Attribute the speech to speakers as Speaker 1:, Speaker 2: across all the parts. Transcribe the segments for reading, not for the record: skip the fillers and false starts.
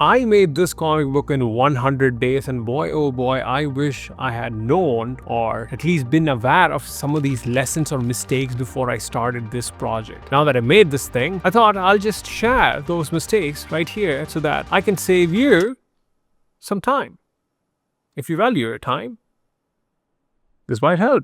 Speaker 1: I made this comic book in 100 days, and boy oh boy, I wish I had known or at least been aware of some of these lessons or mistakes before I started this project. Now that I made this thing, I thought I'll just share those mistakes right here so that I can save you some time. If you value your time, this might help.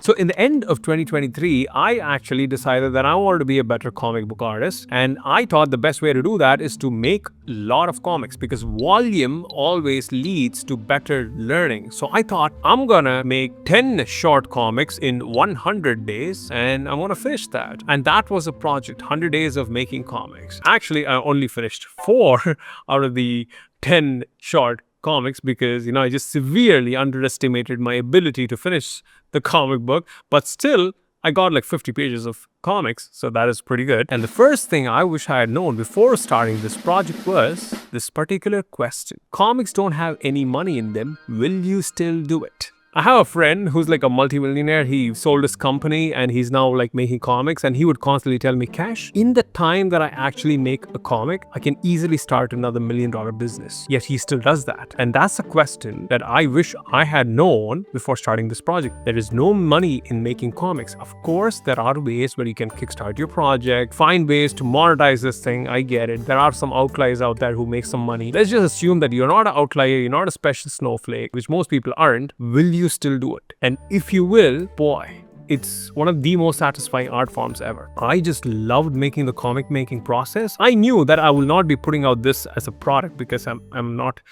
Speaker 1: So in the end of 2023, I actually decided that I wanted to be a better comic book artist. And I thought the best way to do that is to make a lot of comics, because volume always leads to better learning. So I thought I'm gonna make 10 short comics in 100 days and I'm gonna finish that. And that was a project, 100 days of making comics. Actually, I only finished 4 out of the 10 short comics because, I just severely underestimated my ability to finish the comic book, but still I got like 50 pages of comics, so that is pretty good. And the first thing I wish I had known before starting this project was this particular question. Comics don't have any money in them. Will you still do it? I have a friend who's like a multimillionaire. He sold his company and he's now like making comics, and he would constantly tell me, Kesh, in the time that I actually make a comic, I can easily start another $1 million business. Yet he still does that. And that's a question that I wish I had known before starting this project. There is no money in making comics. Of course, there are ways where you can kickstart your project, find ways to monetize this thing. I get it. There are some outliers out there who make some money. Let's just assume that you're not an outlier, you're not a special snowflake, which most people aren't. Will you still do it? And if you will, boy, it's one of the most satisfying art forms ever. I just loved making the comic making process. I knew that I will not be putting out this as a product because I'm not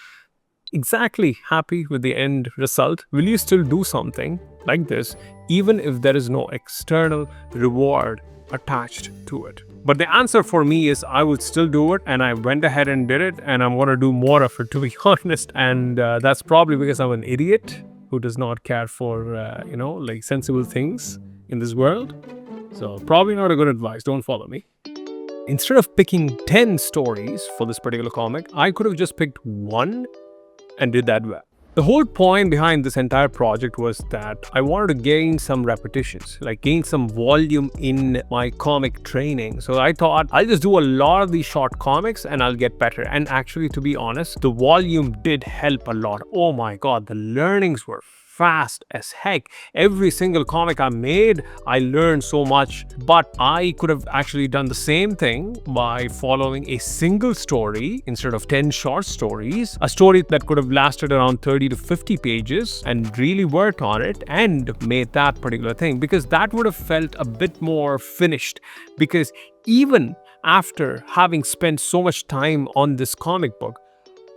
Speaker 1: exactly happy with the end result. Will you still do something like this even if there is no external reward attached to it? But the answer for me is I would still do it, and I went ahead and did it, and I'm going to do more of it, to be honest. And that's probably because I'm an idiot who does not care for, like sensible things in this world. So probably not a good advice. Don't follow me. Instead of picking 10 stories for this particular comic, I could have just picked one and did that well. The whole point behind this entire project was that I wanted to gain some repetitions, like gain some volume in my comic training. So I thought I'll just do a lot of these short comics and I'll get better. And actually, to be honest, the volume did help a lot. Oh my God, the learnings were fast as heck. Every single comic I made, I learned so much, but I could have actually done the same thing by following a single story instead of 10 short stories, a story that could have lasted around 30 to 50 pages, and really worked on it and made that particular thing, because that would have felt a bit more finished. Because even after having spent so much time on this comic book,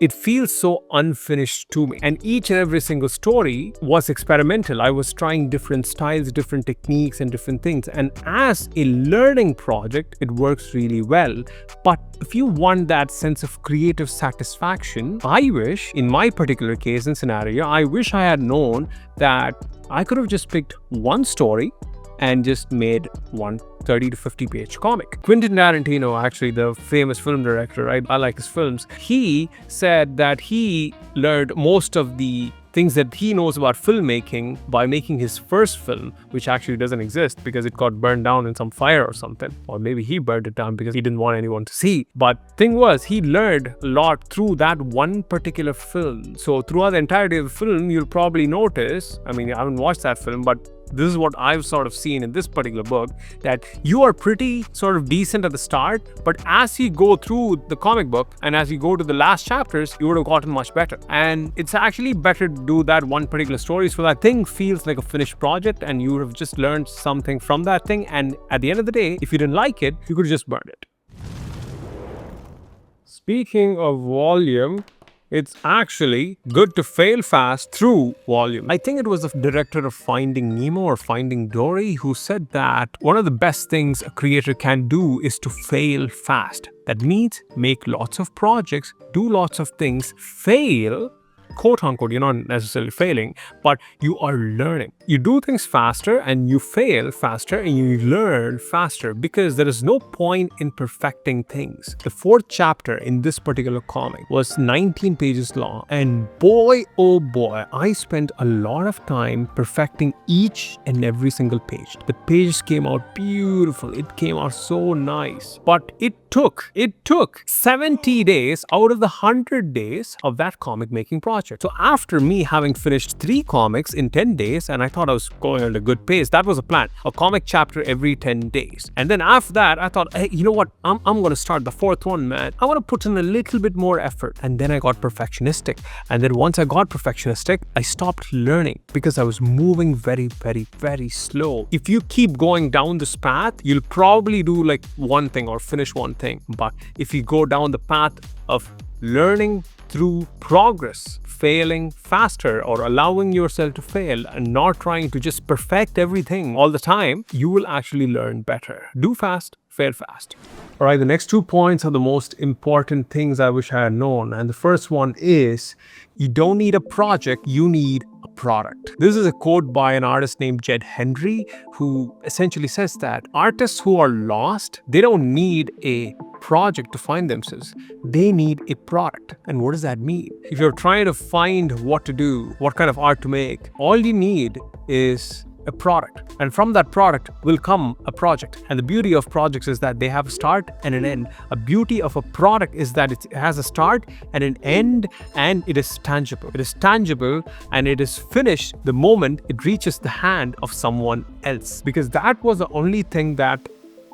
Speaker 1: it feels so unfinished to me. And each and every single story was experimental. I was trying different styles, different techniques, and different things. And as a learning project, it works really well. But if you want that sense of creative satisfaction, I wish, in my particular case and scenario, I wish I had known that I could have just picked one story and just made one 30 to 50 page comic. Quentin Tarantino, actually the famous film director, right? I like his films. He said that he learned most of the things that he knows about filmmaking by making his first film, which actually doesn't exist because it got burned down in some fire or something. Or maybe he burned it down because he didn't want anyone to see. But thing was, he learned a lot through that one particular film. So throughout the entirety of the film, you'll probably notice, I haven't watched that film, but this is what I've sort of seen in this particular book, that you are pretty sort of decent at the start, but as you go through the comic book and as you go to the last chapters, you would have gotten much better. And it's actually better to do that one particular story so that thing feels like a finished project and you would have just learned something from that thing. And at the end of the day, if you didn't like it, you could just burn it. Speaking of volume, it's actually good to fail fast through volume. I think it was the director of Finding Nemo or Finding Dory who said that one of the best things a creator can do is to fail fast. That means make lots of projects, do lots of things, fail, quote unquote, you're not necessarily failing, but you are learning. You do things faster and you fail faster and you learn faster because there is no point in perfecting things. The fourth chapter in this particular comic was 19 pages long, and boy, oh boy, I spent a lot of time perfecting each and every single page. The pages came out beautiful. It came out so nice, but it took 70 days out of the 100 days of that comic making project. So after me having finished 3 comics in 10 days, and I thought I was going at a good pace, that was a plan, a comic chapter every 10 days. And then after that, I thought, hey, you know what? I'm going to start the 4th one, man. I want to put in a little bit more effort. And then I got perfectionistic. And then once I got perfectionistic, I stopped learning because I was moving very, very, very slow. If you keep going down this path, you'll probably do like one thing or finish one thing. But if you go down the path of learning through progress, failing faster or allowing yourself to fail and not trying to just perfect everything all the time, you will actually learn better. Do fast, fail fast. All right, the next 2 points are the most important things I wish I had known. And the first one is, you don't need a project, you need a product. This is a quote by an artist named Jed Henry, who essentially says that artists who are lost, they don't need a project to find themselves. They need a product. And what does that mean? If you're trying to find what to do, what kind of art to make, all you need is a product, and from that product will come a project. And the beauty of projects is that they have a start and an end. A beauty of a product is that it has a start and an end, and it is tangible. It is tangible and it is finished the moment it reaches the hand of someone else, because that was the only thing that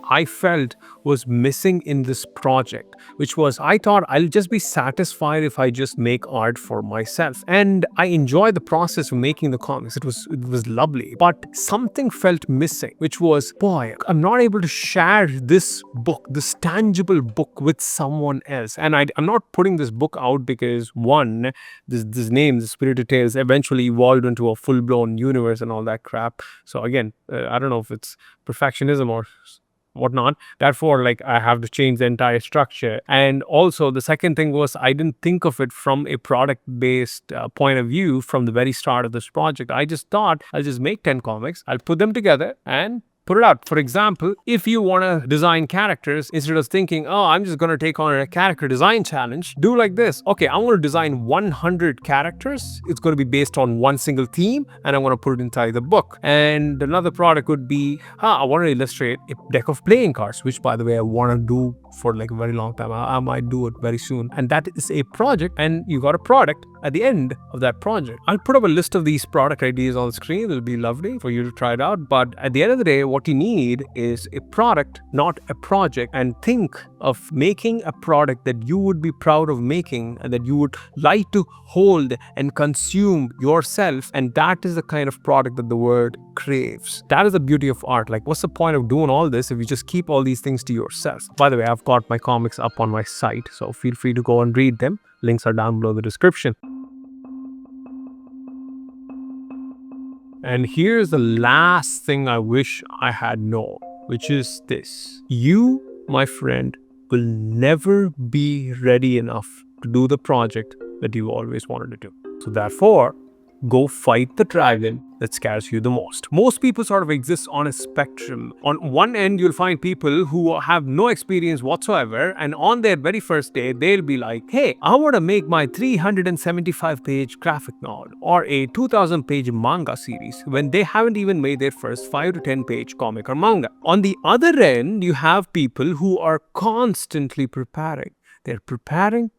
Speaker 1: I felt was missing in this project, which was, I thought I'll just be satisfied if I just make art for myself. And I enjoyed the process of making the comics. It was lovely, but something felt missing, which was, boy, I'm not able to share this book, this tangible book, with someone else. And I'm not putting this book out because, one, this name, The Spirited Tales, eventually evolved into a full-blown universe and all that crap. So again, I don't know if it's perfectionism or whatnot. Therefore, like, I have to change the entire structure. And also the second thing was, I didn't think of it from a product-based point of view from the very start of this project. I just thought I'll just make 10 comics, I'll put them together and put it out. For example, if you want to design characters, instead of thinking, oh, I'm just going to take on a character design challenge, do like this. Okay, I want to design 100 characters. It's going to be based on one single theme, and I want to put it inside the book. And another product would be, I want to illustrate a deck of playing cards, which, by the way, I want to do for like a very long time. I might do it very soon. And that is a project, and you got a product at the end of that project. I'll put up a list of these product ideas on the screen. It'll be lovely for you to try it out. But at the end of the day, what you need is a product, not a project. And think of making a product that you would be proud of making and that you would like to hold and consume yourself. And that is the kind of product that the world craves. That is the beauty of art. Like, what's the point of doing all this if you just keep all these things to yourself? By the way, I've got my comics up on my site, so feel free to go and read them. Links are down below the description. And here's the last thing I wish I had known, which is this. You, my friend, will never be ready enough to do the project that you always wanted to do. So therefore, go fight the dragon that scares you the most. Most people sort of exist on a spectrum. On one end, you'll find people who have no experience whatsoever, and on their very first day, they'll be like, hey, I want to make my 375-page graphic novel or a 2,000-page manga series, when they haven't even made their first 5 to 10-page comic or manga. On the other end, you have people who are constantly preparing. They're preparing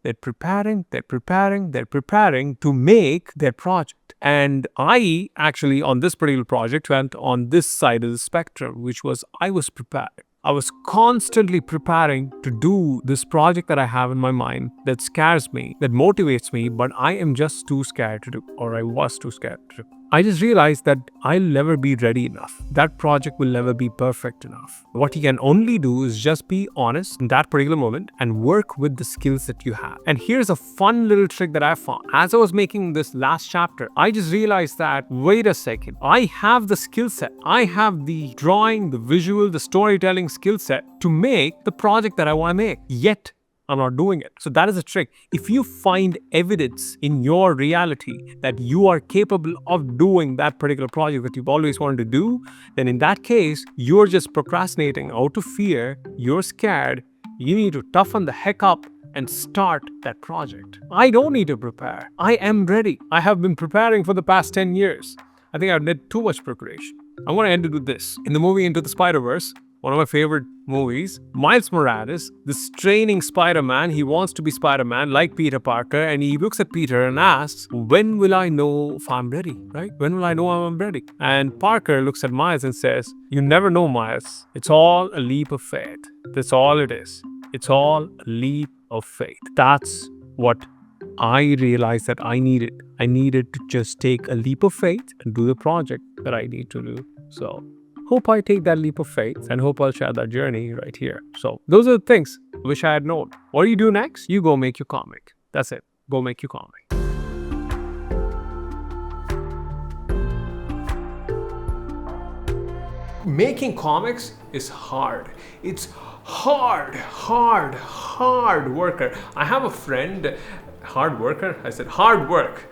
Speaker 1: to make their project. And I actually, on this particular project, went on this side of the spectrum, which was, I was preparing. I was constantly preparing to do this project that I have in my mind that scares me, that motivates me, but I am just too scared to do, or I was too scared to do. I just realized that I'll never be ready enough. That project will never be perfect enough. What you can only do is just be honest in that particular moment and work with the skills that you have. And here's a fun little trick that I found. As I was making this last chapter, I just realized that, wait a second, I have the skill set. I have the drawing, the visual, the storytelling skill set to make the project that I want to make. Yet, are not doing it. So that is a trick. If you find evidence in your reality that you are capable of doing that particular project that you've always wanted to do, then in that case, you're just procrastinating out of fear, you're scared, you need to toughen the heck up and start that project. I don't need to prepare. I am ready. I have been preparing for the past 10 years. I think I've did too much preparation. I want to end it with this. In the movie Into the Spider-Verse, one of my favorite movies, Miles Morales, this training Spider-Man, he wants to be Spider-Man like Peter Parker, and he looks at Peter and asks, when will I know if I'm ready, right? When will I know I'm ready? And Parker looks at Miles and says, you never know, Miles. It's all a leap of faith. That's all it is. It's all a leap of faith. That's what I realized that I needed. I needed to just take a leap of faith and do the project that I need to do. So hope I take that leap of faith and hope I'll share that journey right here. So those are the things I wish I had known. What do you do next? You go make your comic. That's it. Go make your comic. Making comics is hard. It's hard worker. I have a friend, hard worker? I said hard work.